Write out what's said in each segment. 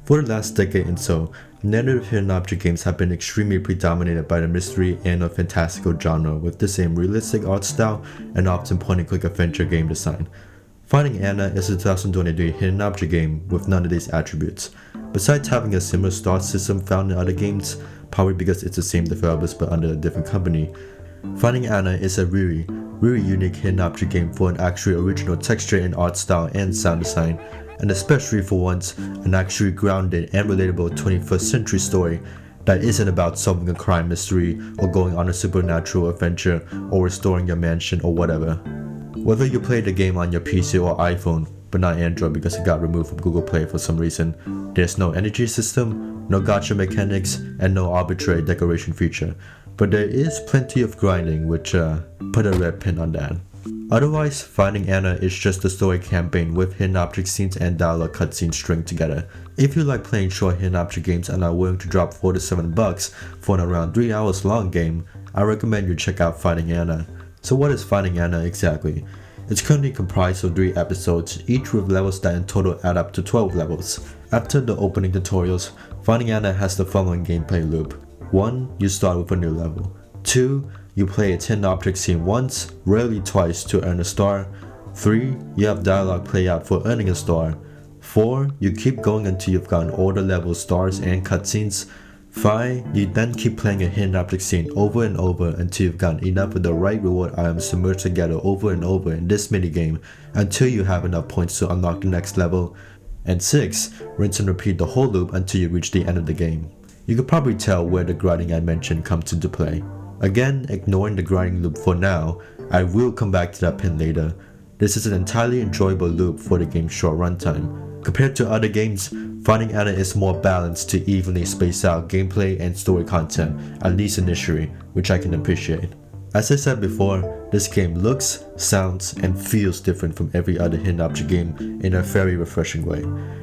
For the last decade and so, narrative hidden object games have been extremely predominated by the mystery and a fantastical genre with the same realistic art style and often point-and-click adventure game design. Finding Anna is a 2023 hidden object game with none of these attributes. Besides having a similar start system found in other games, probably because it's the same developers but under a different company, Finding Anna is a really unique hidden object game for an actually original texture and art style and sound design, and especially for once, an actually grounded and relatable 21st century story that isn't about solving a crime mystery or going on a supernatural adventure or restoring your mansion or whatever. Whether you play the game on your PC or iPhone, but not Android because it got removed from Google Play for some reason, there's no energy system, no gacha mechanics, and no arbitrary decoration feature, but there is plenty of grinding, which put a red pin on that. Otherwise, Finding Anna is just a story campaign with hidden object scenes and dialogue cutscenes stringed together. If you like playing short hidden object games and are willing to drop $4 to $7 for an around 3 hours long game, I recommend you check out Finding Anna. So what is Finding Anna exactly? It's currently comprised of 3 episodes, each with levels that in total add up to 12 levels. After the opening tutorials, Finding Anna has the following gameplay loop. 1. You start with a new level. 2. You play a 10 object scene once, rarely twice, to earn a star. 3. You have dialogue play out for earning a star. 4. You keep going until you've gotten all the level stars and cutscenes. 5. You then keep playing a hidden object scene over and over until you've gotten enough of the right reward items to merge together over and over in this minigame until you have enough points to unlock the next level. And 6. Rinse and repeat the whole loop until you reach the end of the game. You could probably tell where the grinding I mentioned comes into play. Again, ignoring the grinding loop for now, I will come back to that pin later. This is an entirely enjoyable loop for the game's short runtime. Compared to other games, Finding Anna is more balanced to evenly space out gameplay and story content, at least initially, which I can appreciate. As I said before, this game looks, sounds, and feels different from every other hidden object game in a very refreshing way.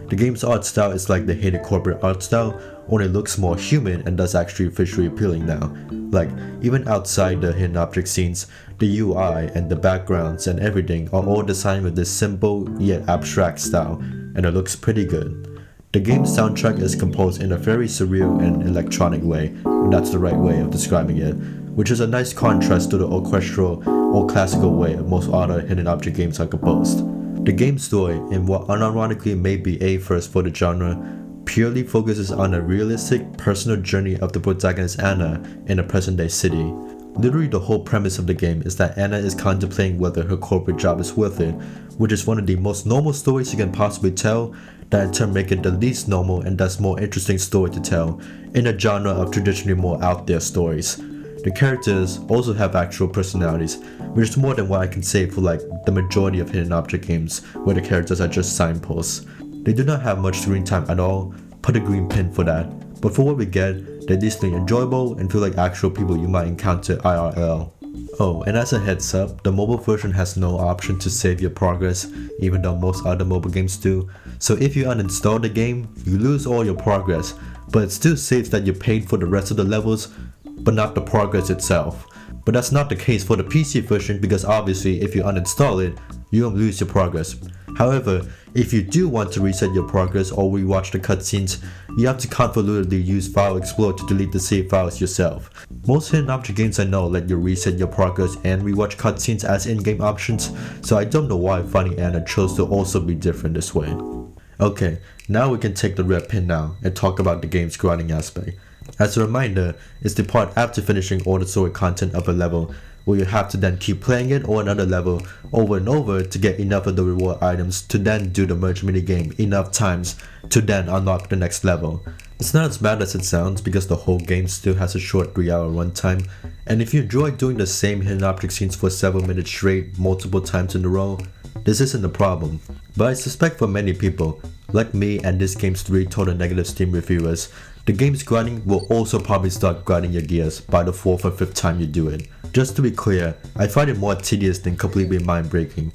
The game's art style is like the hated corporate art style, only looks more human and thus actually visually appealing now. Like, even outside the hidden object scenes, the UI and the backgrounds and everything are all designed with this simple yet abstract style, and it looks pretty good. The game's soundtrack is composed in a very surreal and electronic way, if that's the right way of describing it, which is a nice contrast to the orchestral or classical way most other hidden object games are composed. The game's story, in what unironically may be a first for the genre, purely focuses on a realistic, personal journey of the protagonist Anna in a present-day city. Literally the whole premise of the game is that Anna is contemplating whether her corporate job is worth it, which is one of the most normal stories you can possibly tell, that in turn make it the least normal and thus more interesting story to tell, in a genre of traditionally more out there stories. The characters also have actual personalities, which is more than what I can say for like the majority of hidden object games where the characters are just signposts. They do not have much screen time at all, put a green pin for that, but for what we get, they're decently enjoyable and feel like actual people you might encounter IRL. Oh, and as a heads up, the mobile version has no option to save your progress, even though most other mobile games do, so if you uninstall the game, you lose all your progress, but it still saves that you paid for the rest of the levels, but not the progress itself. But that's not the case for the PC version because obviously if you uninstall it, you don't lose your progress. However, if you do want to reset your progress or rewatch the cutscenes, you have to convolutedly use File Explorer to delete the save files yourself. Most hidden object games I know let you reset your progress and rewatch cutscenes as in-game options, so I don't know why Finding Anna chose to also be different this way. Okay, now we can take the red pin now and talk about the game's grinding aspect. As a reminder, it's the part after finishing all the story content of a level, where you have to then keep playing it or another level over and over to get enough of the reward items to then do the merge minigame enough times to then unlock the next level. It's not as bad as it sounds because the whole game still has a short 3-hour runtime, and if you enjoy doing the same hidden object scenes for several minutes straight multiple times in a row, this isn't a problem. But I suspect for many people, like me and this game's 3 total negative Steam reviewers, the game's grinding will also probably start grinding your gears by the 4th or 5th time you do it. Just to be clear, I find it more tedious than completely mind-breaking.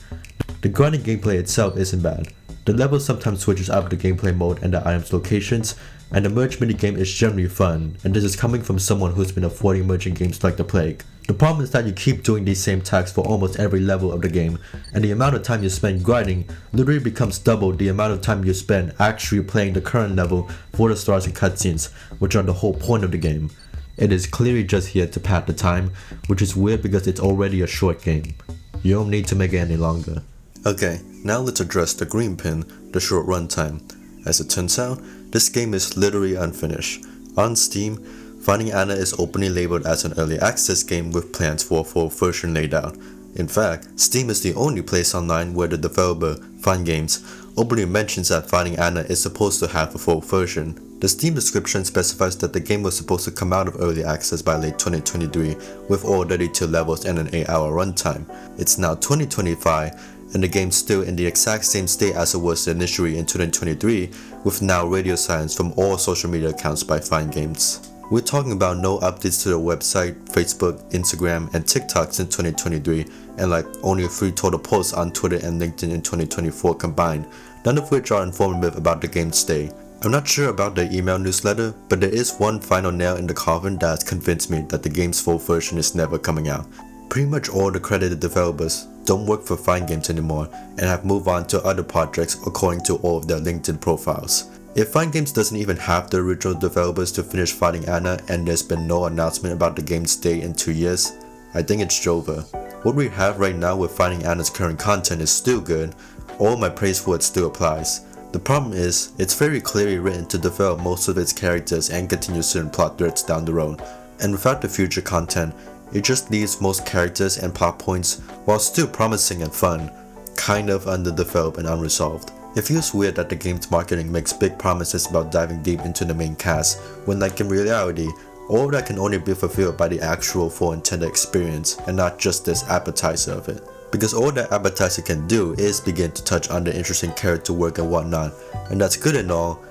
The grinding gameplay itself isn't bad. The level sometimes switches up the gameplay mode and the items locations, and the merge minigame is generally fun, and this is coming from someone who's been avoiding merging games like the plague. The problem is that you keep doing these same tasks for almost every level of the game, and the amount of time you spend grinding literally becomes double the amount of time you spend actually playing the current level for the stars and cutscenes, which are the whole point of the game. It is clearly just here to pad the time, which is weird because it's already a short game. You don't need to make it any longer. Okay, now let's address the green pin, the short runtime. As it turns out, this game is literally unfinished. On Steam, Finding Anna is openly labeled as an early access game with plans for a full version laid out. In fact, Steam is the only place online where the developer, Fun Games, openly mentions that Finding Anna is supposed to have a full version. The Steam description specifies that the game was supposed to come out of early access by late 2023 with all 32 levels and an 8-hour runtime. It's now 2025 and the game's still in the exact same state as it was initially in 2023 with now radio silence from all social media accounts by Fine Games. We're talking about no updates to the website, Facebook, Instagram, and TikTok since 2023, and like only 3 total posts on Twitter and LinkedIn in 2024 combined, none of which are informative about the game's stay. I'm not sure about the email newsletter, but there is one final nail in the coffin that has convinced me that the game's full version is never coming out. Pretty much all the credited developers don't work for Fine Games anymore and have moved on to other projects according to all of their LinkedIn profiles. If Fine Games doesn't even have the original developers to finish Finding Anna and there's been no announcement about the game's stay in 2 years, I think it's over. What we have right now with Finding Anna's current content is still good, all my praise for it still applies. The problem is, it's very clearly written to develop most of its characters and continue certain plot threads down the road, and without the future content, it just leaves most characters and plot points, while still promising and fun, kind of underdeveloped and unresolved. It feels weird that the game's marketing makes big promises about diving deep into the main cast, when like in reality, all of that can only be fulfilled by the actual full intended experience and not just this appetizer of it. Because all that appetizer can do is begin to touch on the interesting character work and whatnot, and that's good and all,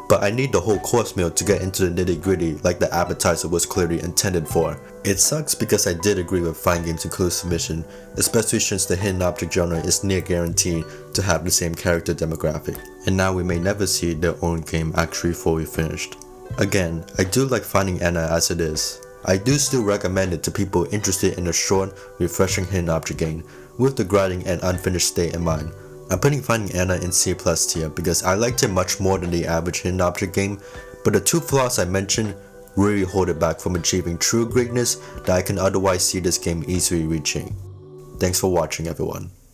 but I need the whole course meal to get into the nitty gritty like the appetizer was clearly intended for. It sucks because I did agree with Fine Games' inclusive mission, especially since the hidden object genre is near guaranteed to have the same character demographic, and now we may never see their own game actually fully finished. Again, I do like Finding Anna as it is. I do still recommend it to people interested in a short, refreshing hidden object game, with the grinding and unfinished state in mind. I'm putting Finding Anna in C+ tier because I liked it much more than the average hidden object game, but the 2 flaws I mentioned really hold it back from achieving true greatness that I can otherwise see this game easily reaching. Thanks for watching, everyone.